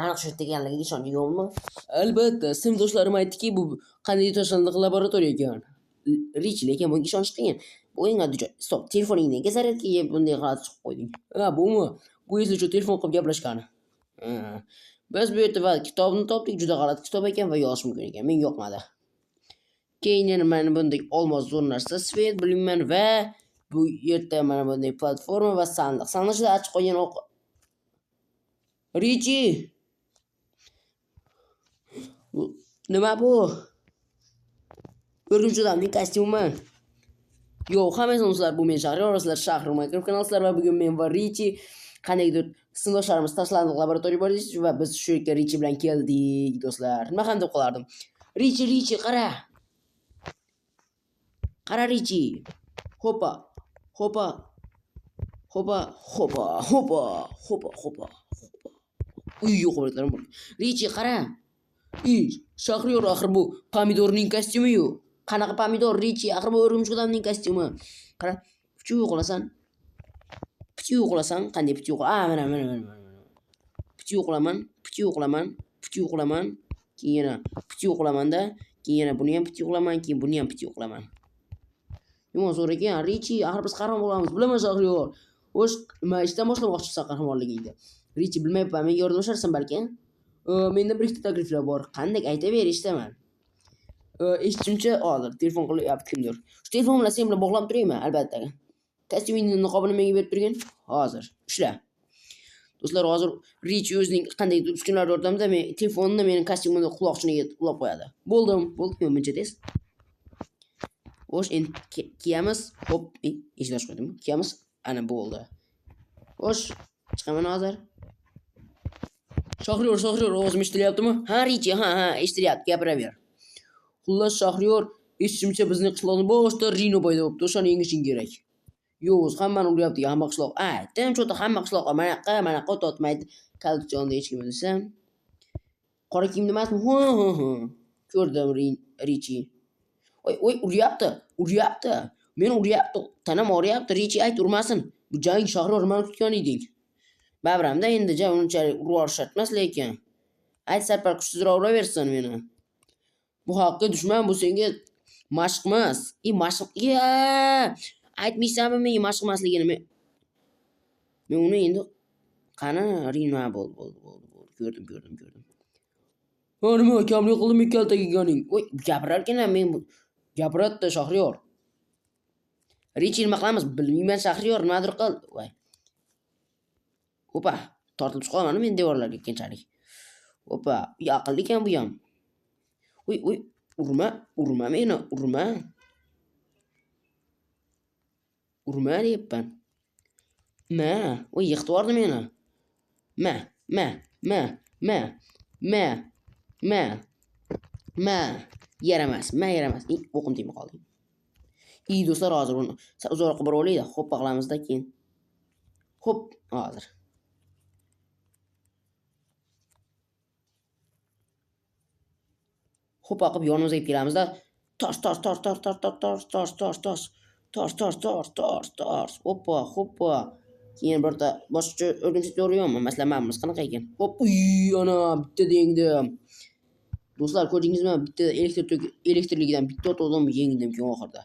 aniq shu deganligiga ishonch yo'qmi? Albatta, sinfdoshlarim aytdiki, bu qanday tashlandiq laboratoriya ekan. Rich, lekin bunga ishonish qiyin. Bu eng oddiy. Stop, telefoningni nega zaryadga yeb bunday holat chiqib qo'yding? Ha, bumi? Bu esa shu telefon qilib gaplashgani. Biz bu yerda va kitobni topdik, juda g'alati kitob ekan va yozish mumkin ekan. Menga yoqmadi. Keyin yana mana bunday olmos zo'r narsa, svet bilaman va bu yerda mana bunday platforma va sandiq. Sandiqda ochib qo'ygan Richi, nima bu? O'rgimchi odamning kostyumi. yo'q, hammangizlar bu men Shahriyor, sizlar Shahriyor Minecraft kanalisizlar va bugun men va Richi qandaydir sinfdoshlarimiz tashlandiq laboratoriya bor deysiz va biz shu yerga Richi bilan keldik, do'stlar. Nima ham deb qolardim? Richi, qara. Qara Richi. Hopa. Uy, yo'q bo'ladim. Richi, qara. Shahriyor, axir bu pomidorning kostyumi-yu. Qanaqa pomidor Richi? Axir bu o'rgimchi odamning kostyumi. Qara. Puchu uxlasan, qanday puchu uxla? Mana. Puchu uxlaman. Keyin yana puchu uxlamanda, keyin yana buni ham puchu uxlaman, keyin buni ham puchu uxlaman. Yomon zo'r ekan. Richi, axir biz qahramon bo'lamiz. Bilaman Shahriyor. O'sh, nima ishdan boshlamoqchisan qahramonligingni? Richi, bilmayapman, menga yordamlasharsan balki. Menda bir ikkita takliflar bor. Qanday aytaver, eshitaman. Eshitishimcha, hozir telefon qilyapti kimdir. Shu telefon bilan sen bilan bog'lab turaymi? Albatta. Kostyumingni niqobini menga berib turgin. Hozir. Ushla. Do'stlar, hozir Richi o'zining qandaydir uskunalar yordamida men telefonini meni kostyumimni quloqchiniga ulab qo'yadi. Bo'ldimi buncha tez? Xo'sh, endi kiyamiz. Hop, eshik ochib qo'ydimmi? Kiyamiz. Ana bo'ldi. Xo'sh, chiqaman hozir. Shahriyor, ovozim eshitilyaptimi? Ha, Richi, ha, eshitilyapti, gapiraver. Xullas, Shahriyor, eshitishimcha bizning qishloqning boshida Rino paydo bo'libdi. O'shani yengishing kerak. Yo'q, o'zi hammani uryapti, hamma qishloq. Aytdim, cho'ta hamma qishloqqa manaqa o'totmaydi. Kaljonda hech kim desam. Qora kiyimli emasmi? Ko'rdim Richi. Oy, uryapti. Meni uryapti. Tanam og'riyapti. Richi, ayt, urmasin. Bu jang Shahriyor nimani kutgan eding? Babramda endi jang unchalik urib shart emas lekin. Ayt, sarpar kuchsizroq uraversin meni. Bu haqiqiy dushman, bu senga mashq emas. Mashq. Aytmaysanmi menga mashq emasligini? Men uni endi qani Rino bo'ldi. Ko'rdim. Nima kamlik qildimmi kaltaga ganing? Voy, gapirarkan men gapiratdi Shahriyor. Richi, nima qilamiz? Bilmayman Shahriyor, nimadir qil. Voy. Opa, tortilib chiqaman men devorlarga keyinchalik. Opa, aqlli ekan bu ham. Uy, urma meni, urma. Urma deyapman. Uy, yiqitib yubordi meni. Yaramas. O'qim tegmay qoldi. Do'stlar, hozir uni uzoqroqqa borib olaylik. Hoppa qilamizda keyin. Hop, hozir. Hoppa qilib yonimizga kelamizda. Tosh. Hoppa. Keyin birta boshqa o'rgimchak yo'riyapman. Masalan, menimiz qanaqa ekan? Hop, ana bitta dengdim. Do'stlar, ko'rdingizmi? Bitta elektrligidan bitta o'tdim, yengdim keyin oxirida.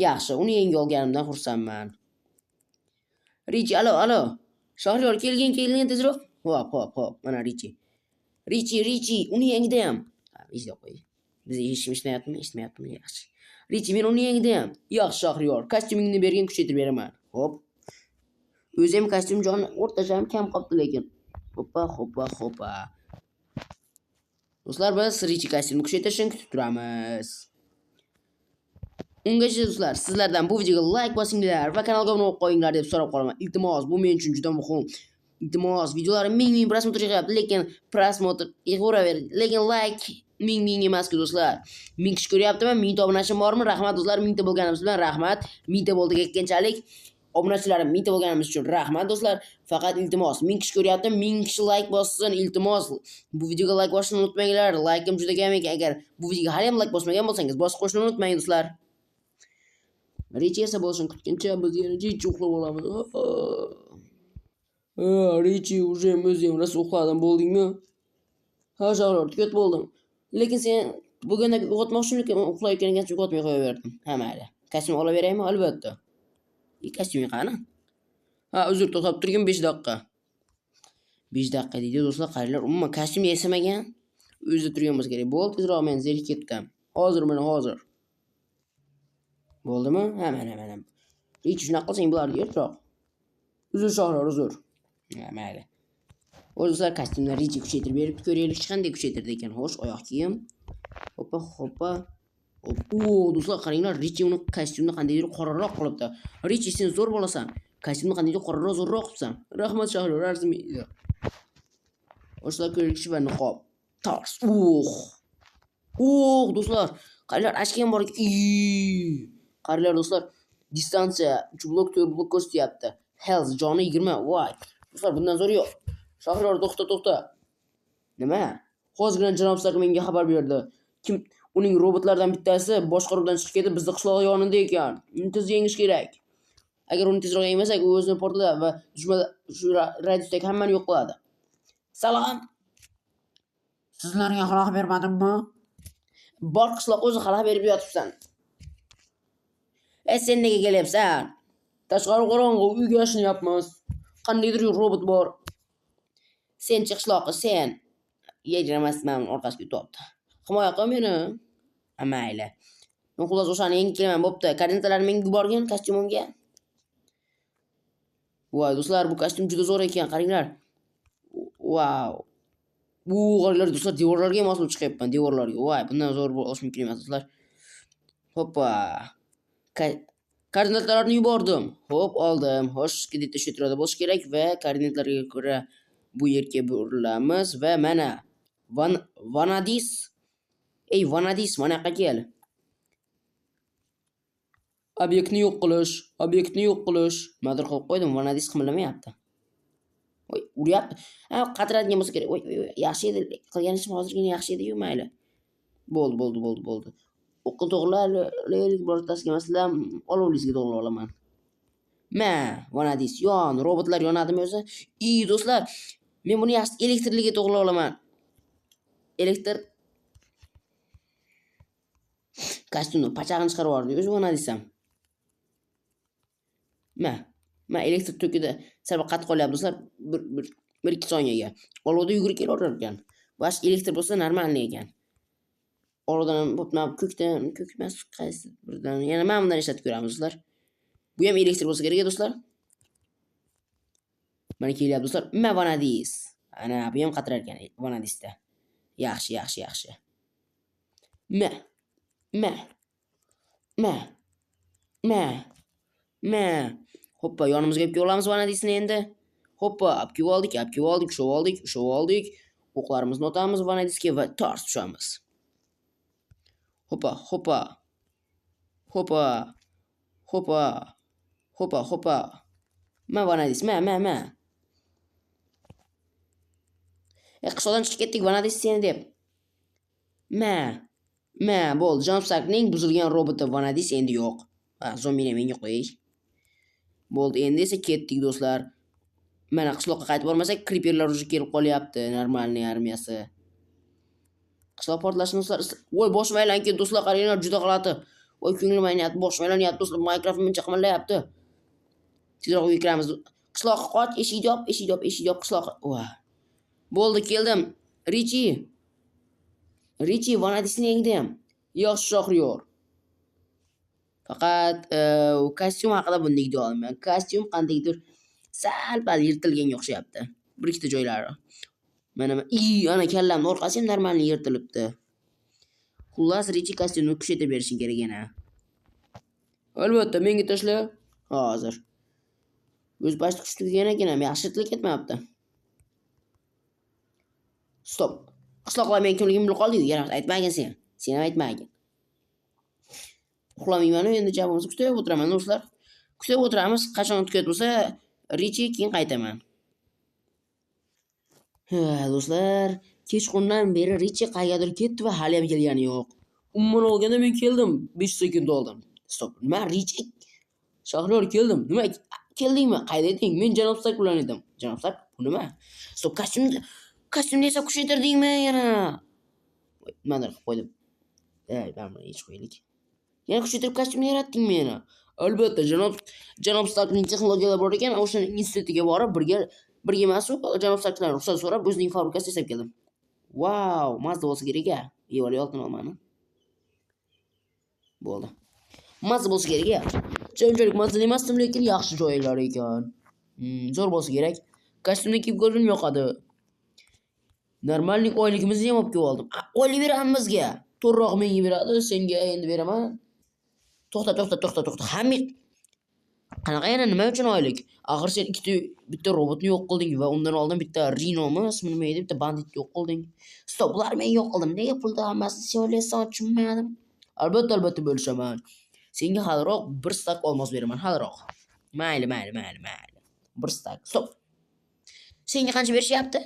Yaxshi, uni yenga olganimdan xursandman. Richi, alo. Shahriyor, kelgin tezroq. Hop, mana Richi. Richi, uni yengdim. Eshitib qo'y. Biz eshitmayaptimi? Yaxshi. Richi, men uni yengdim. Yaxshi Shahriyor, kostyumingni bergin, kuchaytirib beraman. Hop. O'zim kostyum joni o'rtacham kam qoldi lekin. Hoppa. Do'stlar, biz Richi kostyumni kuchaytirishni kutib turamiz. Ungacha do'stlar, sizlardan bu videoga like bosinglar va kanalga obuna bo'lib qo'yinglar deb so'rab qolaman. Iltimos, bu men uchun juda muhim. Iltimos, videolarim ming prosmotr yig'yapti, lekin prosmotr yig'aver. Lekin like ming emas-ku do'stlar. 1000 kishi ko'ryaptimi? 1000 ta obunachim bormi? Rahmat do'stlar, 1000 ta bo'lganimiz bilan rahmat. 1000 ta bo'ldik ekkanchalik. Obunachilarim 1000 ta bo'lganimiz uchun rahmat do'stlar. Faqat iltimos, 1000 kishi ko'ryapti, 1000 kishi like bossin, iltimos. Bu videoga like bosishni unutmanglar. Like'im juda kam ekan. Agar bu videoga hali ham like bosmagan bo'lsangiz, bosib qo'yishni unutmang do'stlar. Richi esa bo'lsin kutguncha biz yana jiddiy uxlab olamiz. Richi уже o'zim rosa uxladim, bo'ldingmi? Ha, Shahriyor, tugat bo'ldim. Lekin sen bugunda uyg'otmoqchimikin, uxlayotgan ekansan, uyg'otmay qo'yaverdim. Ha, mayli. Kostyum olaveraymi? Albatta. Kostyum qani? Ha, uzr, to'xtab turgin 5 daqiqa. 5 daqiqa deydi do'stlar, qaranglar, umuman kostyum yasamagan. O'zida turgan bo'lsa kerak. Bo'ldi, tezroq men zerikib ketdim. Hozir mana hozir. Bo'ldimi? Ha, mana. Hech shunaqa qilsang bo'lardi, ertaroq. Uzr Shahriyor, uzr. Ha, mayli. Do'stlar, kostyumlar Richi kuchaytirib berib ko'raylik qanday kuchaytirdi ekan. Xo'sh, oyoq kiyim. Hoppa. Do'stlar, qaranglar, Richi uni kostyumni qandaydir qoraroq qilibdi. Richi, sen zo'r bo'lasan. Kostyumni qandaydir qoraroq, zo'rroq qilibsan. Rahmat Shahriyor, arzimaydi. Do'stlar, ko'rikchi va niqob. Tars. Do'stlar, qaranglar, ashkan bor ekan. Qaranglar do'stlar, distansiya 3 blok 4 blok ko'rsatyapti. Health joni 20. Voy. Do'stlar, bundan zo'r yo'q. Shahriyor, to'xta. Nima? Hozirgina janob Stark menga xabar berdi. Uning robotlardan bittasi boshqaruvdan chiqib ketib, bizning qishloq yonida ekan. Uni tez yengish kerak. Agar uni tezroq yengmasak, u o'zini portlatadi va shu radiusdagi hammani yo'q qiladi. Salom. Sizlarga xalaqit bermadimmi? Bor qishloq o'zi xalaqit berib yotibsan. Sen nega kelyapsan? Tashqari qorong'u, uyga yashinyapmiz. Qandaydir robot bor. Sen qishloqqa, sen. Yajramasman orqasiga o'tibdi. Himoya qil meni. Mayli. Men xullas o'shani yengib kelaman, bo'pti. Koordinatalarni menga yuborgin kostyumimga. Voy, do'stlar, bu kostyum juda zo'r ekan, qaranglar. Wow. Qaranglar do'stlar, devorlarga ham osilib chiqyapman, devorlarga. Voy, bundan zo'r bo'lishi mumkin emas, do'stlar. Hoppa. Koordinatlarni yubordim. Hop, oldim. Xo'sh, skiditda shu yerda bo'lish kerak va koordinatlarga ko'ra bu yerga burilamiz va mana Vanadis. Ey Vanadis, mana yoqqa kel. Obyektni yo'q qilish. Madir qilib qo'ydim, Vanadis qimirlamayapti. Voy, uryapti. Ha, qatiradigan bo'lsa kerak. Voy, yaxshi edi. Qilgan ishim hozirgina yaxshi edi-yu, mayli. Bo'ldi. O'qni to'g'rilaylik, birortasiga masalan, olovlisiga to'g'rilab olaman. Vanadis, yon, robotlar yonadimi o'zi? Do'stlar, men buni yaxshi elektrliga to'g'rilab olaman. Elektr kostyumni pachag'ini chiqarib yubordi. O'zi Vanadis ham. Elektr tokida sal qattiq qolyapti do'stlar. 1-2 soniyaga. Olovda yugurib kelar ekan. Bosh elektr bo'lsa normalniy ekan. Olovdan ko'k emas, qaysi birdan. Yana mana bundan ishlatib ko'ramiz do'stlar. Bu ham elektr bo'lsa kerak do'stlar. Mana kelyapti do'stlar. Vanadis. Ana, bu ham qatirar ekan Vanadisda. Yaxshi. Hoppa, yonimizga olib kelamiz Vanadisni endi. Hoppa, olib kelib oldik. O'qlarimizni otamiz Vanadisga va tars tushamiz. Hoppa. Vanadis, qishloqdan chiqib ketdik Vanadis seni deb. Bo'ldi. Janob Starkning buzilgan roboti Vanadis endi yo'q. Zombini menga qo'y. Bo'ldi, endi esa ketdik do'stlar. Mana qishloqqa qaytib bormasak, kriperlar уже kelib qolyapti, normalniy armiyasi. Qishloq portlashini do'stlar. Voy, boshim aylanib ketdi do'stlar, qaranglar, juda g'alati. Voy, ko'nglim aylanayapti, boshim aylanyapti do'stlar, Minecraft mencha qimirlayapti. Tezroq uyga kiramiz. Qishloqqa qoch, eshik yop, qishloqqa. Bo'ldi, keldim. Richi, Vanadisni yengdim. Yaxshi Shahriyor. Faqat kostyum haqida bunday deya olmayman. Kostyum qandaydir sal-pal yirtilganga o'xshayapti. Bir ikkita joylari. Mana ana kallamning orqasi ham normalniy yirtilibdi. Xullas, Richi kostyumni kuchaytirib berishing kerak yana. Albatta, menga tashla. Hozir. O'z pashti kuchli degan ekan, yaxshi yirtilib ketmayapti. Stop. Qishloqlar men kimligimni bilib qoldi-yu, yana aytmagin sen. Sen ham aytmagin. Uxlamayman-ku, endi javobimizni kutib o'tiraman do'stlar. Kutib o'tiramiz, qachon tugat bo'lsa, Richi keyin qaytaman. Do'stlar, kechqurundan beri Richi qayergadir ketdi va hali ham kelgani yo'q. Umuman olganda men keldim 5 sekund oldin. Stop. Nima Richi? Shahriyor keldim. Nima keldingmi? Qayda eding? Men Janob Stark bilan edim. Janob Stark, bu nima? Stop, kostyumni esa kuchaytirdingmi yana? Nimadir qilib qo'ydim. Mana buni hech qo'yaylik. Yana kuchaytirib kostyumni yaratdingmi yana? Albatta, Janob Starkning texnologiyalari bor ekan, o'sha institutiga borib birga emas, Janob Starkdan ruxsat so'rab o'zining fabrikasida ishlab keldim. Wow, mazza bo'lsa kerak-a. Yevali oltin olmani. Bo'ldi. Mazza bo'lsa kerak-a. Unchalik mazza emasdim, lekin yaxshi joylar ekan. Zo'r bo'lsa kerak. Kostyumni kiyib ko'rdim, yoqadi. Normallik oyligimizni ham olib kelib oldim. Oylik beramiz bizga. To'rroq menga beradi, senga endi beraman. To'xta. Hamma qanaqa yana nima uchun oylik? Axir sen bitta robotni yo'q qilding va undan oldin bitta Rino'mi, ismi nima edi, bitta banditni yo'q qilding. Stop, bular men yo'q qildim. Nega pulni hammasini sen olaysan, tushunmadim. Albatta bo'lishaman. Senga haliroq 1 stak olmos beraman, haliroq. Mayli. 1 stak. Stop. Senga qancha berishyapti?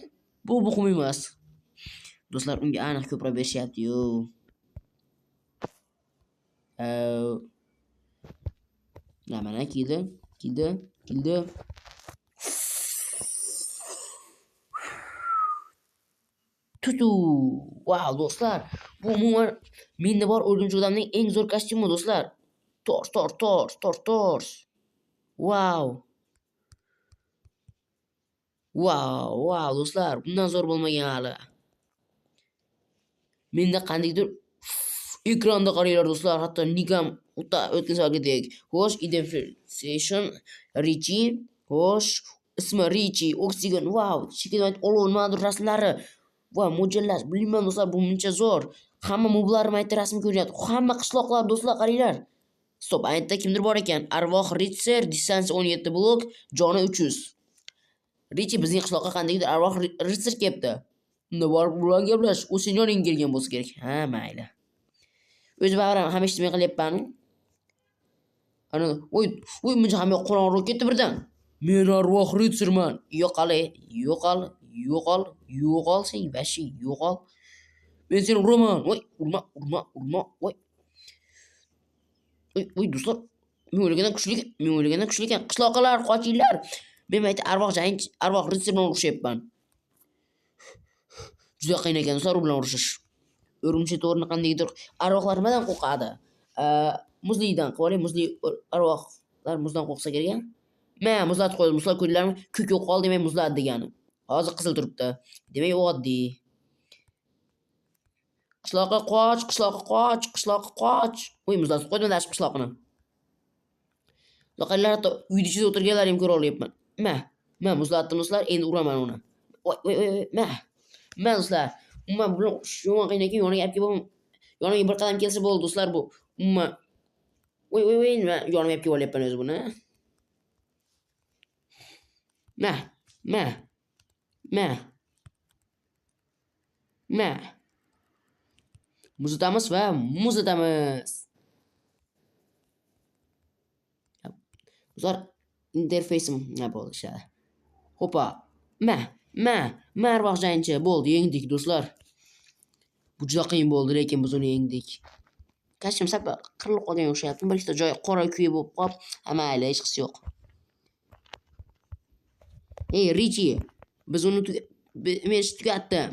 Bu muhim emas. Do'stlar, unga aniq ko'proq berishyapti-yu. Mana keldi. Tutu. Wow, do'stlar. Bu umuman menda bor o'rgimchi odamning eng zo'r kostyumi, do'stlar. Tors. Wow, do'stlar. Bundan zo'r bo'lmagan hali. Menda qandaydir ekranda qaranglar do'stlar, hatto nikam o'tgan savolgidek. Xo'sh, identification Richie, xo'sh, ismi Richie, oksigen, wow, shekillanib olov nimadir rasmlari. Va mo'ljallash, bilmayman do'stlar, bu muncha zo'r. Hamma moblarni aytdi rasm ko'ryapti. Hamma qishloqlar do'stlar, qaranglar. Stop, aytda kimdir bor ekan. Arvoh Ritser, distansiya 17 blok, joni 300. Richie bizning qishloqqa qandaydir Arvoh Ritser kelibdi. Unda borib bilan gaplash, u senyoring kelgan bo'lsa kerak. Ha, mayli. O'zi ba'ram ham eshitmay qilyapman. Ana, voy, menga ham qorong'uroq ketdi birdan. Men Arvoh Ritserman. Yo'qol sen, vashi, yo'qol. Men seni uraman. Voy, urma. Voy. Voy, do'stlar, men o'ylagandan kuchli ekan. Qishloqlar, qochinglar. Men aytdi Arvoh Ritser bilan urushyapman. Juda qiyin ekan do'stlar, u bilan urushish. O'rgimchi to'rni qandaydir arvohlar nimadan qo'rqadi? Muzlidan qilib, muzli arvohlar muzdan qo'rqsa kerak. Men muzlatib qo'ydim, do'stlar, ko'rdilarmi? Ko'k yo'q qoldi, demak muzladi degani. Hozir qizil turibdi. Demak, oddiy. Qishloqqa qoch. Voy, muzlatib qo'ydim dashib qishloqni. Loqaylar hatto uyda ichida o'tirganlar ham ko'ra olyapman. Men muzlatdim do'stlar, endi uraman uni. Voy, men do'stlar, umuman bu yomon qiyin ekan, yoniga olib kelib, yoniga bir qadam kelsa bo'ldi do'stlar, bu umuman. Voy, men yonimga olib kelib olyapman o'zi buni. Muzatamiz. Do'stlar, interfeysim nima bo'ldi ishadi. Ho'pa. Arvoh jangchi bo'ldi, yengdik do'stlar. Bu juda qiyin bo'ldi, lekin biz uni yengdik. Kostyum sap qirilib qolgan o'xshayapti. Bir ikkita joy qora kuyi bo'lib qolib, mayli, hech qisi yo'q. Ey, Richie, biz uni men tugatdim.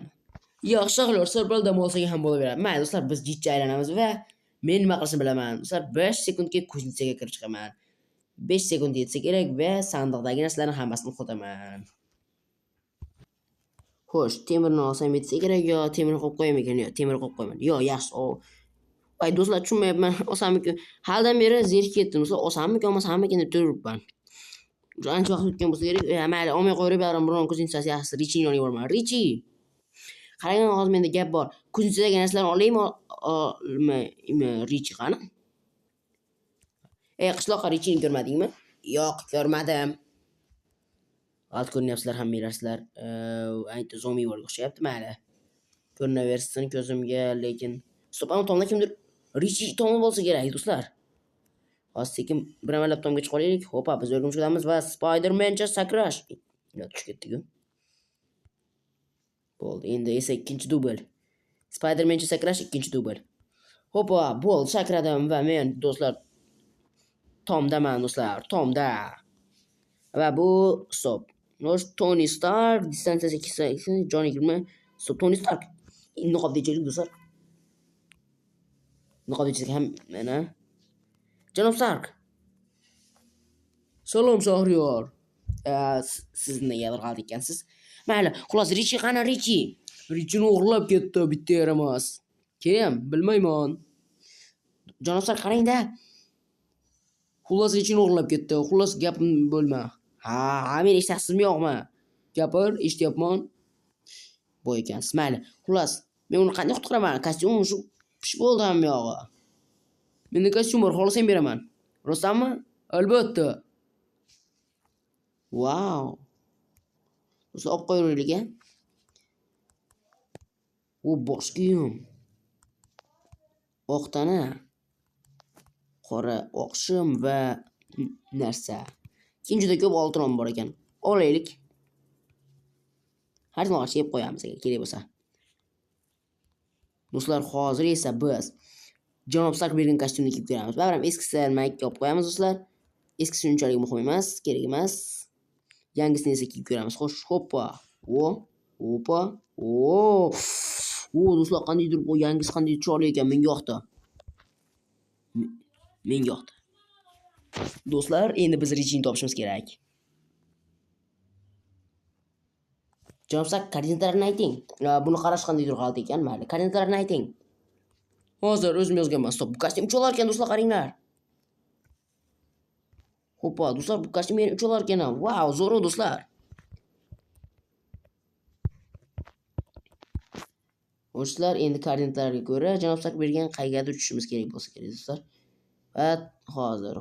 Yaxshi qilib sirpal dam olsang ham bo'laveradi. Mayli do'stlar, biz jitcha aylanamiz va men nima qilishni bilaman. Do'stlar, 5 sekundga kuznichaga kirib chiqaman. 5 sekund yetsa kerak va sandiqdagi narsalarning hammasini o'qitaman. Xo'sh, temirni olsam yetsa kerak, yo temirni qo'yib qo'yaman ekan, yo temirni qo'yib qo'yaman. Yo, yaxshi. Ay do'stlar, tushunmayapman. Osammikan. Haldan beri zerikib ketdim. Do'stlar, osammikan, olmasammikan deb turibman. Ancha vaqt o'tgan bo'lsa kerak. Mayli, olmay qo'yib beraman. Biron kuznichasi yaxshi. Richie yoniga boraman. Richie. Qarang, hozir menda gap bor. Kuznichadagi narsalarni olaymi, Richie qani? Qishloqqa Richie'ni ko'rmadingmi? Yo'q, ko'rmadim. Alt ko'ryapsizlar, hammaysizlar. Aytdi zombie bo'lib o'xshayapti, mayli. Ko'rinaversin ko'zimga, lekin stop, ana tomda kimdir Richie tomda bo'lsa kerak, do'stlar. Hozir sekin bir amallab tomga chiqib olaylik. Hoppa, biz o'rgimchidamiz va Spider-Mancha sakrash. Tushib ketdik-ku. Bo'ldi, endi esa ikkinchi dubl. Spider-Mancha sakrash, ikkinchi dubl. Hoppa, bo'ldi, sakradim va men do'stlar tomdaman do'stlar, tomda. va bu stop. Tony Stark distansiyasi 2 jon 20. Stop Tony Stark. Niqob deychilik do'stlar. Niqob deychilik ham mana. Janob Stark. Salom Shahriyor. Siz negadir qoldi ekansiz. Mayli, xullas Richi qani Richi? Richini o'g'irlab ketdi, bitta yaramas. Kim? Bilmayman. Janob Stark qarang-da. Xullas Richini o'g'irlab ketdi. Xullas gap bo'lma. Ha, men eshitasizmi yo'qmi? Gapir, eshityapman. Bu ekansiz. Mayli. Xullas, men uni qanday qutqaraman? Kostyumim shu pish bo'ldi ham yog'i. Menda kostyum bor, xohlasang beraman. Rostami? Albatta. Wow. Do'stlar olib qo'yaylik a. U bosh kiyim. Oq tana. Qora oq shim va narsa. Keyin juda ko'p oltin bor ekan. Olaylik. Har nima yeb qo'yamiz agar kerak bo'lsa. Do'stlar, hozir esa biz Janob Stark bergan kostyumni kiyib ko'ramiz. Baribir eskisidan mayka olib qo'yamiz do'stlar. Eskisi unchalik muhim emas, kerak emas. Yangisini esa kiyib ko'ramiz. Xo'sh, hoppa. Hoppa. Do'stlar, qandaydir bu yangisi qanday chiroyli ekan, menga yoqdi. Menga yoqdi. Do'stlar, endi biz Richini topishimiz kerak. Janob Stark, koordinatalarini ayting. Buni qarash qandaydir g'alati ekan, mayli. Koordinatalarini ayting. Hozir o'zim yozganman. Stop. Bu kostyum ucholar ekan, do'stlar, qaranglar. Hoppa, do'stlar, bu kostyum meni ucholar ekan. Wow, zo'r do'stlar. Do'stlar, endi koordinatalarga ko'ra Janob Stark bergan qaygadir uchishimiz kerak bo'lsa kerak, do'stlar. Va hozir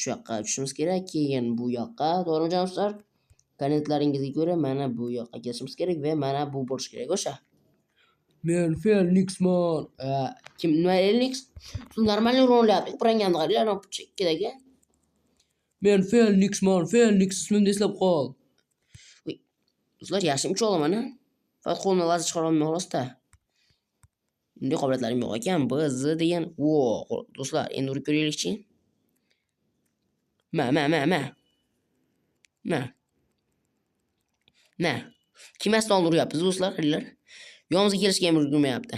shu yoqqa uchishimiz kerak. Keyin bu yoqqa, to'g'rimi Janob Stark? Koordinatalaringizga ko'ra mana bu yoqqa kelishimiz kerak va mana bu bo'lish kerak o'sha. Men Felixman. Kim nima Felix? Bu normalniy o'rnlayapti. Quranganda qaranglar, chekkadagi. Men Felixman, Felix ismimni eslab qol. Do'stlar, yaxshi ucha olaman, a? Faqat qo'lni lazer chiqara olmayman xolosda. Bunday qobiliyatlarim yo'q ekan. Biz degan, do'stlar, endi urib ko'raylikchi. Kimasidan uryapmiz do'stlar, qaranglar. Yonimizga kelishga ham ulgurmayapti.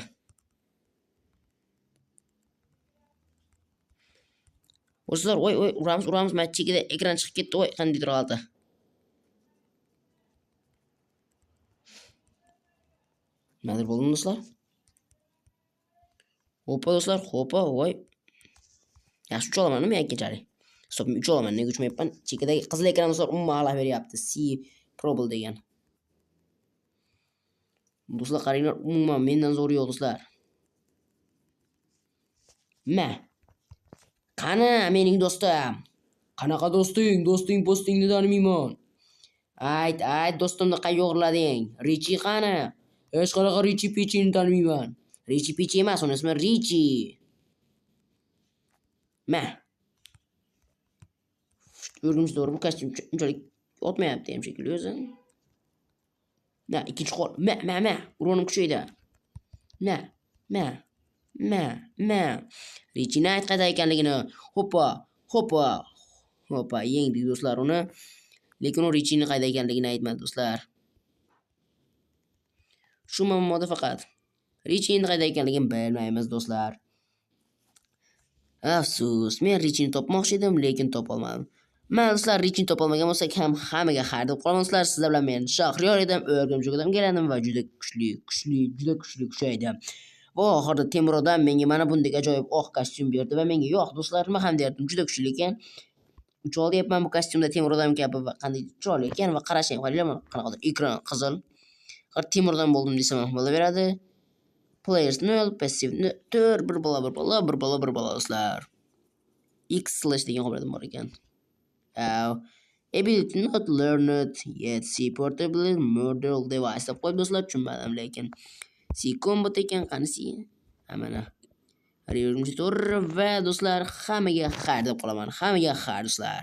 Do'stlar, uramiz, mana chekida ekran chiqib ketdi, qandaydir g'alati. Nimadir bo'ldi do'stlar? Hoppa do'stlar, Yaxshi ucha olaman, men kechalik. Stop, ucha olaman, nega uchmayapman? Chekidagi qizil ekran do'stlar umuman g'alab beryapti. Probable degan. Do'stlar, qaranglar, umuman mendan zo'r yo'q do'stlar. Qani mening do'stim? Qanaqa do'sting? Do'sting postingni tanimayman. Ayt, do'stimni qayerga o'g'irlading? Richi qani? Hech qanaqa Richi Pichini tanimayman. Richi Pichi emas, uning ismi Richi. O'rgimchi to'g'ri, bu kostyum unchalik yotmayapti ham shekilli o'zi. Ikkinchi qo'l. Urg'anim kuchaydi. Richini ayt qayda ekanligini. Hoppa, yengdik do'stlar uni. Lekin u Richini qayda ekanligini aytmadi do'stlar. Shu muammoda faqat Richini qayda ekanligini bilmaymiz do'stlar. Afsus, men Richini topmoqchi edim, lekin topolmadim. Mana do'stlar, Richini topolmagan bo'lsak ham hammaga xayr deb qolaman do'stlar. Sizlar bilan men Shahriyor edim, o'rgimchikdan kelgandim va juda kuchli kuchaydi. Va oxirida Temur odam menga mana bunday ajoyib oq kostyum berdi va menga yo'q do'stlar, nima ham derdim, juda kuchli ekan. Uch olyapman bu kostyumda Temur odam kabi va qanday chiroyli ekan va qarashing, qaranglar, qanaqadir ekran qizil. Temur odam bo'ldim desam ham bo'laveradi. Players 0, passive 4, bir bola do'stlar. X/ degan qobiliyat bor ekan. Ability not learned yet. C portable model device deb qo'yib do'stlar, tushunmadim lekin. C combat ekan, qanisi? Mana. O'rgimchi to'g'ri va do'stlar, hammaga xayr deb qolaman. Hammaga xayr do'stlar.